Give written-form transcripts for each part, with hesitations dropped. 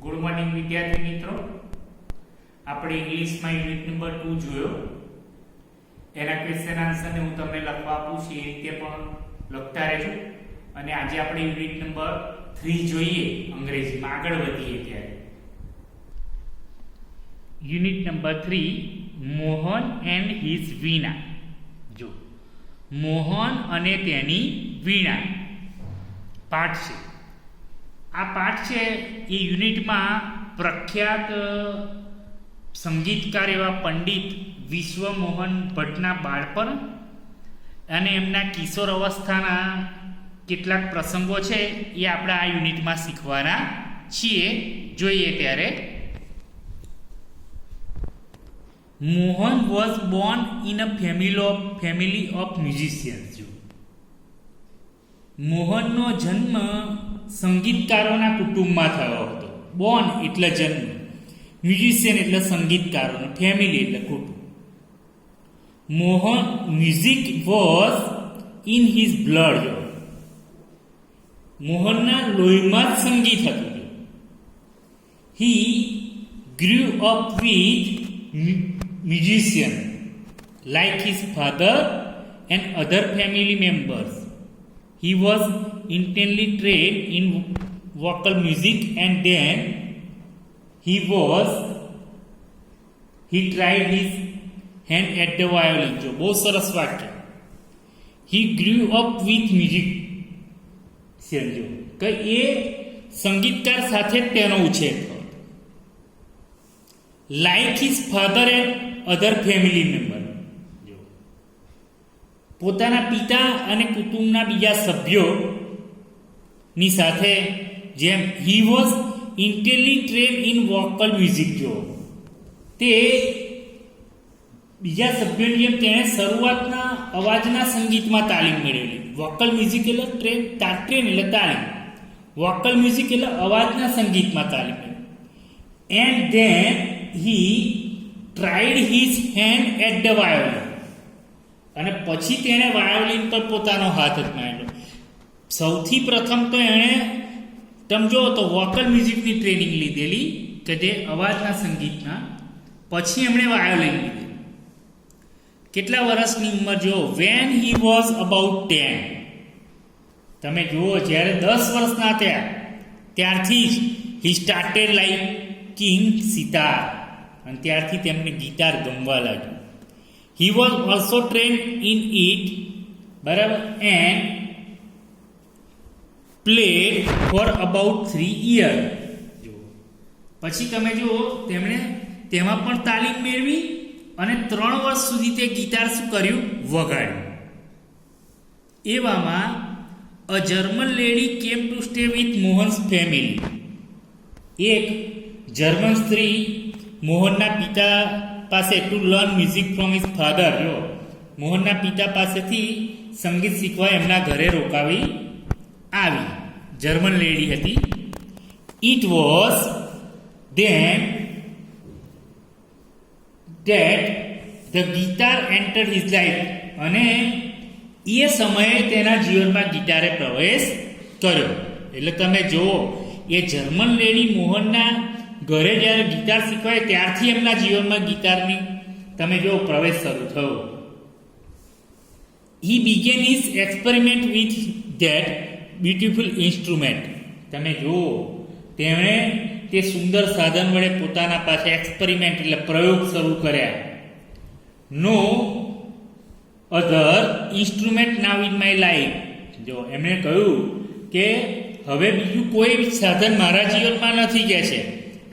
Good morning વિદ્યાર્થી મિત્રો, આપણે ઇંગ્લિશમાં યુનિટ નંબર 2 જોયો. એના ક્વેશ્ચન આન્સર ને હું તમને લખવા આપું છું, એ રીતે પણ લખતા રહેજો. અને આજે આપણે યુનિટ નંબર 3 જોઈએ અંગ્રેજીમાં. આગળ વધીએ ત્યારે unit number 3 Mohan and his Veena. જો મોહન અને તેની વીણા પાઠ છે. આ પાઠ છે એ યુનિટમાં પ્રખ્યાત સંગીતકાર એવા પંડિત વિશ્વમોહન ભટ્ટના બાળપણ અને એમના કિશોર અવસ્થાના કેટલાક પ્રસંગો છે એ આપણે આ યુનિટમાં શીખવાના છીએ. જોઈએ ત્યારે Mohan was born in a family of musicians. મોહનનો જન્મ સંગીતકારોના કુટુંબમાં થયો હતો. બોર્ન એટલે જન્મ, મ્યુઝિશિયન એટલે સંગીતકારોનો, ફેમિલી એટલે કુટુંબ. Mohan music was in his blood. મોહનના લોહીમાં જ સંગીત હતું. He grew up with musician like his father and other family members. He was intensely trained in vocal music and then he tried his hand at the violin. जो बहुत सरस वाक्य. He grew up with music. समझो कि ये संगीतकार साथे तेनो उछेर थयो. Like his father and other family member. પોતાના પિતા અને કુટુંબના બીજા સભ્યોની સાથે જેમ he was intensely train in vocal music. જો તે બીજા સભ્યોની જેમ તેણે શરૂઆતના અવાજના સંગીતમાં તાલીમ મેળવેલી. વોકલ મ્યુઝિક એટલે ટ્રેન એટલે તાલીમ, વોકલ મ્યુઝિક એટલે અવાજના સંગીતમાં તાલીમ મેળવેલી. And then he tried his hand at the violin. અને પછી તેણે વાયોલિન પર પોતાનો હાથ અજમાવેલો. સૌથી પ્રથમ તો એણે સમજો તો વોકલ મ્યુઝિકની ટ્રેનિંગ લીધેલી કે જે અવાજના સંગીતના, પછી એમણે વાયોલિન લીધેલી. કેટલા વર્ષની ઉંમર જો? When he was about 10. તમે જુઓ, જ્યારે 10 વર્ષના થયા ત્યારથી જ હી સ્ટાર્ટેડ લાઇકિંગ સિતાર, અને ત્યારથી તેમને ગિટાર ગમવા લાગ્યું. He was also trained in it, બરાબર, and played for about 3 years. પછી તમે જુઓ તેમણે તેમાં પણ તાલીમ મેળવી અને 3 વર્ષ સુધી તે ગિટાર શું કર્યું? વગાડ્યું. એવામાં a German lady came to stay with Mohan's family. એક જર્મન સ્ત્રી મોહનના પિતા પાસે to learn music from his father. જો મોહનના પિતા પાસેથી સંગીત શીખવા એમના ઘરે રોકાવી આવી. જર્મન લેડી હતી. It was then that the guitar entered his life. અને એ સમયે તેના જીવનમાં ગિટારે પ્રવેશ કર્યો. એટલે તમે જુઓ, એ જર્મન લેડી મોહનના ઘરે જ્યારે ગિટાર શીખવાય ત્યારથી એમના જીવનમાં ગિટારની તમે જો પ્રવેશ શરૂ થયો. હી began his experiment with that beautiful instrument. તમે જુઓ, તેમણે તે સુંદર સાધન વડે પોતાના પાસે એક્સપેરિમેન્ટ એટલે પ્રયોગ શરૂ કર્યા. No other instrument now in my life. જો એમણે કહ્યું કે હવે બીજું કોઈ સાધન મારા જીવનમાં નથી કે છે.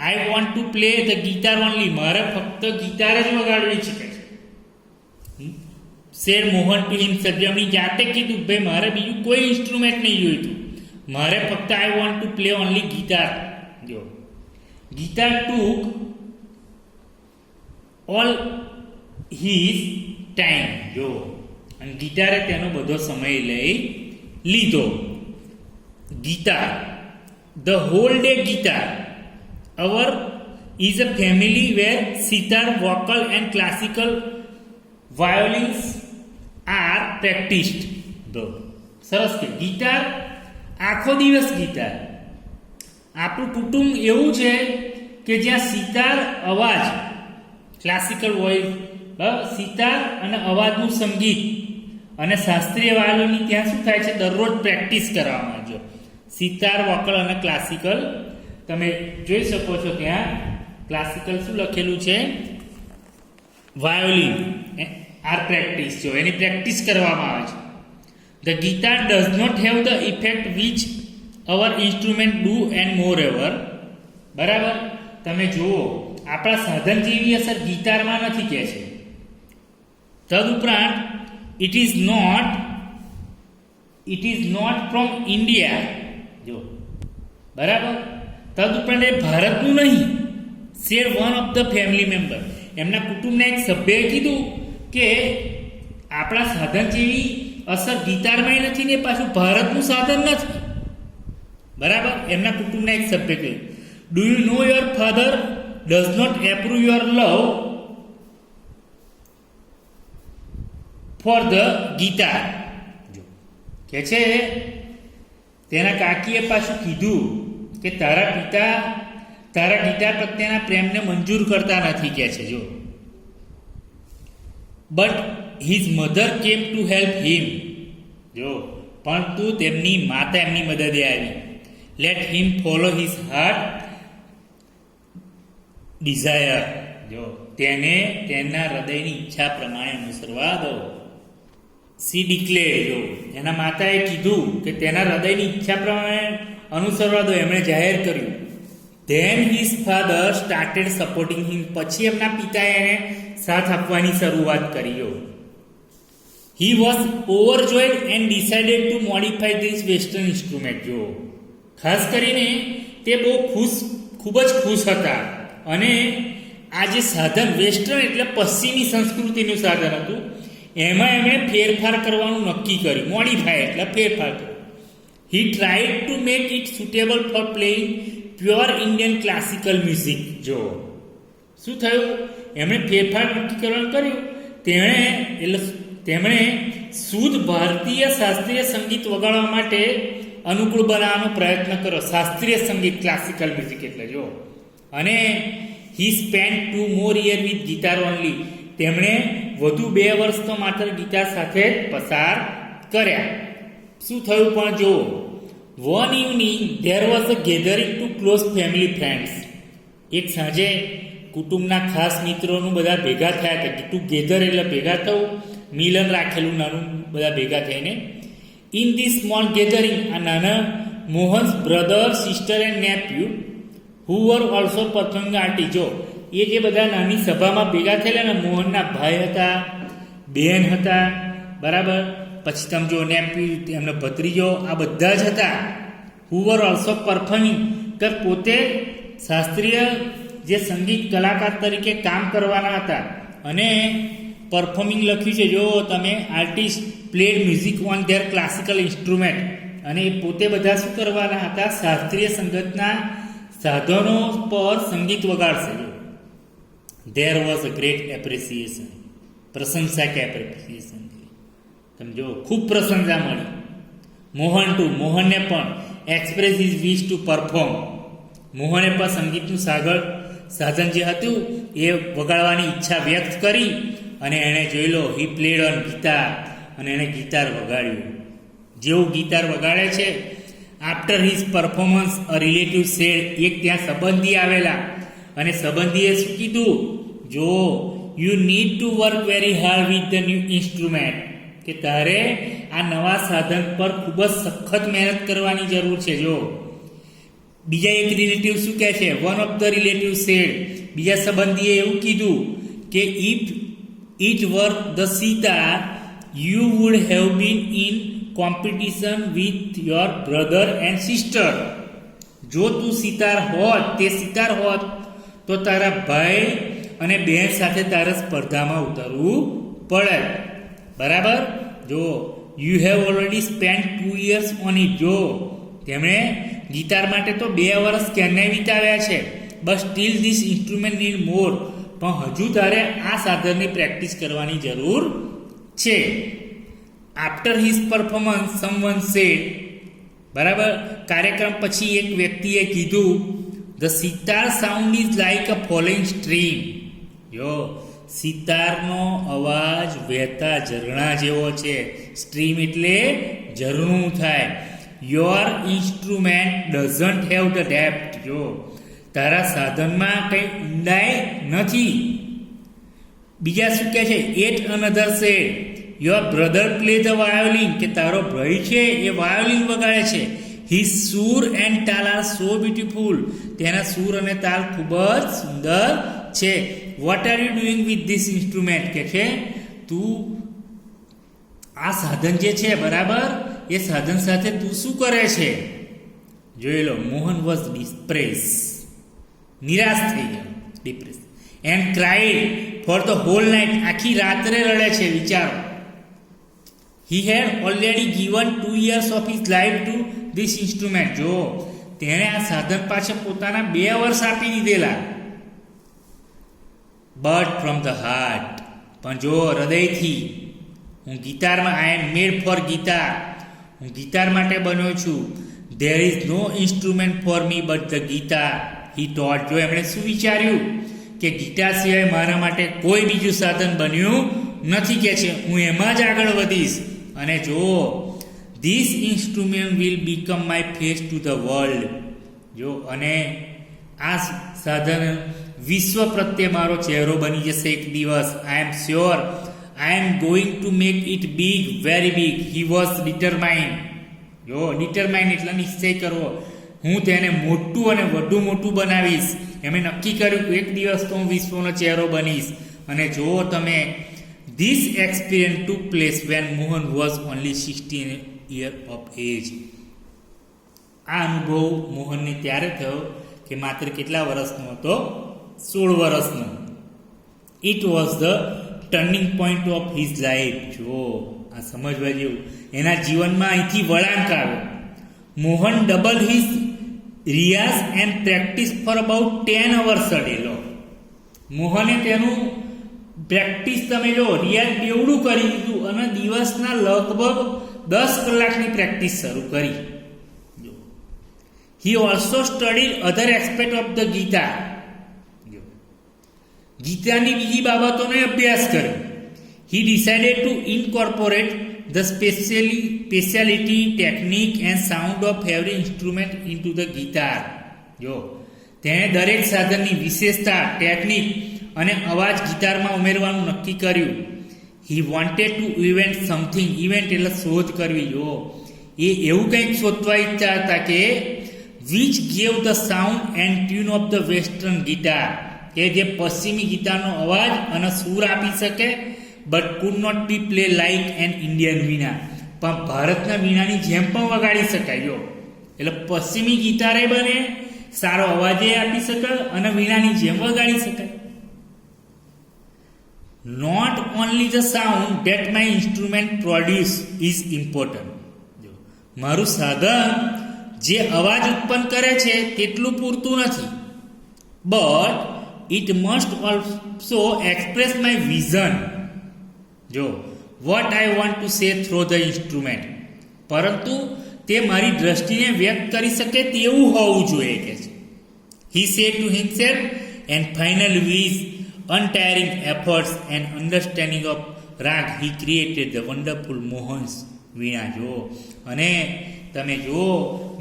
આઈ want to play the guitar only. મારે ફક્ત ગિટાર જ વગાડવી છે. Share Mohan two himself. એમની જાતે કીધું, ભાઈ મારે બીજું કોઈ ઇન્સ્ટ્રુમેન્ટ નહીં જોઈતું, મારે ફક્ત આઈ want to play only guitar. જો ગિટાર ટુક ઓલ હિઝ ટાઈમ. જો અને ગિટારે તેનો બધો સમય લઈ લીધો. Guitar the hall day guitar. Our is a family where sitar, vocal and classical violins are practiced. સરસ કે ગિટાર આખો દિવસ ગિટાર. આ આપણું કુટુંબ એવું છે કે જ્યાં સિતાર અવાજ ક્લાસિકલ વોઇસ સિતાર અને અવાજનું સંગીત અને શાસ્ત્રીય વાયોલિનની ત્યાં શું થાય છે દરરોજ પ્રેક્ટિસ કરવામાં જો સિતાર વોકલ અને ક્લાસિકલ તમે જોઈ શકો છો ત્યાં ક્લાસિકલ શું લખેલું છે વાયોલિન આર પ્રેક્ટિસ જો એની પ્રેક્ટિસ કરવામાં આવે છે the guitar does not have the effect which our instrument do and moreover બરાબર તમે જુઓ આપણા સાધન જેવી અસર ગિટારમાં નથી કે છે તદુપરાંત it is not from India જો બરાબર તદુપરાંત એ ભારતનું નહીં શેર one of the family member એમના કુટુંબના એક સભ્યએ કીધું કે આપણા સાધન જેવી અસર ગિટારમાં નથી ને પાછું ભારતનું સાધન નથી બરાબર એમના કુટુંબના એક સભ્ય કહ્યું do you know your father does not approve your love for the guitar કે છે તેના કાકીએ પાછું કીધું કે તારા પિતા તારા ગીટાર પ્રત્યેના પ્રેમને મંજૂર કરતા નથી કે છે જો but his mother came to help him જો પણ તું તેમની માતા એમની મદદે આવી let him follow his heart desire જો તેને તેના હૃદયની ઈચ્છા પ્રમાણે અનુસરવા દો સી ડિક્લેર જો એના માતાએ કીધું કે તેના હૃદયની ઈચ્છા પ્રમાણે અનુસરવા દો એમણે જાહેર કર્યું then his father started supporting him પછી એમના પિતાએ એને સાથ આપવાની શરૂઆત કરી he was overjoyed and decided to modify this western instrument જો ખાસ કરીને તે બહુ ખૂબ જ ખુશ હતા અને આ જે સાધન વેસ્ટર્ન એટલે પશ્ચિમી સંસ્કૃતિનું સાધન હતું એમાં એમણે ફેરફાર કરવાનું નક્કી કર્યું મોડિફાય એટલે ફેરફાર કર્યો he tried to make it suitable for playing pure Indian classical music જો શું થયું એમણે ફેરફાર નક્કી કરવાનું કર્યું તેમણે શુદ્ધ ભારતીય શાસ્ત્રીય સંગીત વગાડવા માટે અનુકૂળ બનાવવાનો પ્રયત્ન કર્યો શાસ્ત્રીય સંગીત ક્લાસિકલ મ્યુઝિક એટલે જો અને he spend 2 more year with guitar only તેમણે વધુ 2 વર્ષ તો માત્ર ગિટાર સાથે પસાર કર્યા શું થયું પણ જો one evening there was a gathering to close family friends એક સાંજે કુટુંબના ખાસ મિત્રોનું બધા ભેગા થયા હતા ટુ ગેધર એટલે ભેગા થવું મિલન રાખેલું નાનું બધા ભેગા થઈને ઇન ધીસ સ્મોલ ગેધરિંગ આ નાના Mohan's brother sister and nephew who were also performing artist જો એ જે બધા નાની સભામાં ભેગા થયેલા ને મોહનના ભાઈ હતા બહેન હતા બરાબર પછી તમે જો નેપ્યુ એમનો ભત્રીજો આ બધા જ હતા હુ વર ઓલ્સો પરફોર્મિંગ કે પોતે શાસ્ત્રીય જે સંગીત કલાકાર તરીકે કામ કરવાના હતા અને પરફોર્મિંગ લખ્યું છે જો તમે artist played music on there classical instrument અને એ પોતે બધા શું કરવાના હતા શાસ્ત્રીય સંગીતના સાધનો પર સંગીત વગાડશે there was a great appreciation પ્રશંસા કે એપ્રિસિએશન તમે જો ખૂબ પ્રશંસા મળી મોહનને પણ એક્સપ્રેસ હિઝ વિશ ટુ પરફોર્મ મોહને પણ સંગીતનું સાધન જે હતું એ વગાડવાની ઈચ્છા વ્યક્ત કરી અને એણે જોઈ લો હી પ્લેડ ઓન ગિટાર અને એણે ગિટાર વગાડ્યું જેવું ગિટાર વગાડે છે after his performance a relative said એક ત્યાં સંબંધી આવેલા અને સંબંધીએ શું કીધું જો you need to work very hard with the new instrument કે તારે આ નવા સાધન પર ખૂબ જ સખત મહેનત કરવાની જરૂર છે જો બીજા એક રિલેટિવ શું કહે છે one of the relative said બીજા સંબંધીએ એવું કીધું કે if it were the sitar you would have been in competition with your brother and sister જો તું સિતાર હોત તો તારા ભાઈ અને બહેન સાથે તારે સ્પર્ધામાં ઉતરવું પડે બરાબર જો you have already spend 2 years on it જો તેમણે ગિટાર માટે તો 2 વર્ષ ક્યારના વિતાવ્યા છે બસ still this instrument need more પણ હજુ તારે આ સાધનની પ્રેક્ટિસ કરવાની જરૂર છે after his performance someone said બરાબર. કાર્યક્રમ પછી એક વ્યક્તિએ કીધું, the sitar sound is like a following stream. જો સિતારનો અવાજ વહેતા ઝરણા જેવો છે. સ્ટ્રીમ એટલે ઝરણું થાય. Your instrument doesn't have the depth. જો તારા સાધનમાં કંઈ ઊંડાઈ નથી. બીજા શું કહે છે? At another said, your brother play the violin, કે તારો ભાઈ છે એ વાયોલિન વગાડે છે. હિઝ સૂર એન્ડ તાલ આર સો બ્યુટીફુલ, તેના સૂર અને તાલ ખૂબ જ સુંદર છે. What are you doing with this instrument, કે છે તું આ સાધન જે છે બરાબર, એ સાધન સાથે તું શું કરે છે? જોઈ લો, મોહન વોઝ ડિપ્રેસ, નિરાશ થઈ ગયો, depress. And cried for the whole night, આખી રાત્રે રડે છે. વિચારો, he had already given 2 years of his life to this instrument. જો તેણે આ સાધન પાછળ પોતાના 2 વર્ષ આપી દીધેલા. બટ ફ્રોમ ધ હાર્ટ, પણ જો હૃદયથી, હું ગિટારમાં, I am made for guitar, હું ગિટાર માટે બન્યો છું. There is no instrument for me but the guitar, he taught. જો એમણે શું વિચાર્યું કે ગિટાર સિવાય મારા માટે કોઈ બીજું સાધન બન્યું નથી, કે છે હું એમાં જ આગળ વધીશ. અને જો this instrument will become my face to the world. જો અને આ સાધન વિશ્વ પ્રત્યે મારો ચહેરો બની જશે એક દિવસ. I am sure I am going to make it big, very big. He was determined. જો ડિટરમાઇન્ડ એટલે નિશ્ચય કરવો, હું તેને મોટું અને વધુ મોટું બનાવીશ. એમણે નક્કી કર્યું કે એક દિવસ તો હું વિશ્વનો ચહેરો બનીશ. અને જો તમે, this experience took place when Mohan was only 16 years of age. આ અનુભવ મોહનને ત્યારે થયો કે માત્ર કેટલા વર્ષનો હતો? 16 વર્ષનો. It was the turning point of his life. જો આ સમજવા જેવું, એના જીવનમાં અહીંથી વળાંક આવ્યો. Mohan double his Riyaz and practice for about 10 hours a day. લો, મોહને તેનું પ્રેક્ટિસ, તમે જો રિયાઝ બેવડું કરી દીધું અને દિવસના લગભગ 10 કલાકની પ્રેક્ટિસ શરૂ કરી. જો he also studied other aspect of the Gita. જો ગીતાની બીજી બાબતોનો અભ્યાસ કર્યો. He decided to incorporate the speciality, technique and sound of every instrument into the guitar. જો તેણે દરેક સાધનની વિશેષતા, ટેકનિક અને અવાજ ગિટારમાં ઉમેરવાનું નક્કી કર્યું. He wanted to event something. Event એટલે શોધ કરવી. જો એ એવું કંઈક શોધવા ઈચ્છતા હતા કે which gave the sound and tune of the western guitar, કે જે પશ્ચિમી ગિટારનો અવાજ અને સૂર આપી શકે, but could not be play like an Indian veena, પણ ભારતના વીણાની જેમ પણ વગાડી શકાય. જો એટલે પશ્ચિમી ગિટારે બને, સારો અવાજે આપી શકાય અને વીણાની જેમ વગાડી શકાય. Not only the sound that my instrument produce is important. જો મારું સાધન જે અવાજ ઉત્પન્ન કરે છે તેટલું પૂરતું નથી, but it must also express my vision. જો what I want to say through the instrument, પરંતુ તે મારી દ્રષ્ટિને વ્યક્ત કરી શકે તેવું હોવું જોઈએ, કે છે. He said to himself and final viz untiring efforts and understanding of રાગ he created the wonderful Mohan's veena. જો અને તમે જો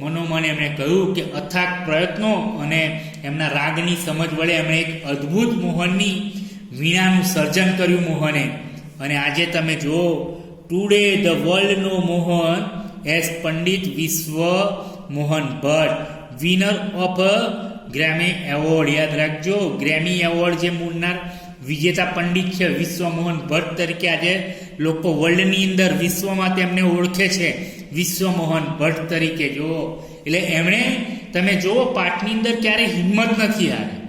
મનોમન એમણે કહ્યું કે અથાગ પ્રયત્નો અને એમના રાગની સમજ વડે એમણે એક અદ્ભુત મોહનની વીણાનું સર્જન કર્યું મોહને. અને આજે તમે જો, ટુડે ધ વર્લ્ડ નો Mohan as Pandit Vishwa Mohan Bhatt, winner of Grammy award. યાદ રાખજો, ગ્રેમી એવોર્ડ જે મૂળનાર વિજેતા પંડિત છે વિશ્વમોહન ભટ્ટ તરીકે આજે લોકો વર્લ્ડની અંદર વિશ્વમાં તેમને ઓળખે છે વિશ્વમોહન ભટ્ટ તરીકે. જો એટલે એમણે, તમે જુઓ, પાઠની અંદર ક્યારેય હિંમત નથી હારી.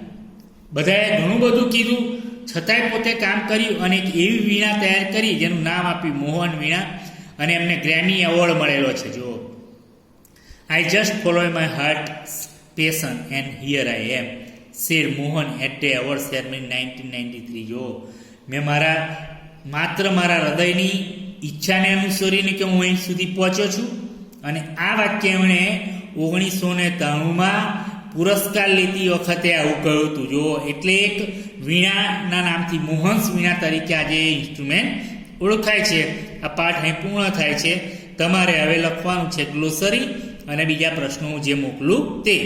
બધાએ ઘણું બધું કીધું છતાંય પોતે કામ કર્યું અને એક એવી વીણા તૈયાર કરી જેનું નામ આપ્યું મોહન વીણા, અને એમને ગ્રેમી એવોર્ડ મળેલો છે. જો I just follow my heart passion and here I am, said Mohan at a award ceremony 1993. જો મેં માત્ર મારા હૃદયની ઈચ્છાને અનુસરીને કે હું અહીં સુધી પહોંચ્યો છું અને આ વાક્ય એમણે 1993માં પુરસ્કાર લેતી વખતે આવું કહ્યું હતું. જો એટલે એક વીણાના નામથી મોહન્સ વીણા તરીકે આજે ઇન્સ્ટ્રુમેન્ટ ઓળખાય છે. આ પાઠ અહીં પૂર્ણ થાય છે. તમારે હવે લખવાનું છે ગ્લોસરી અને બીજા પ્રશ્નો હું જે મોકલું તે.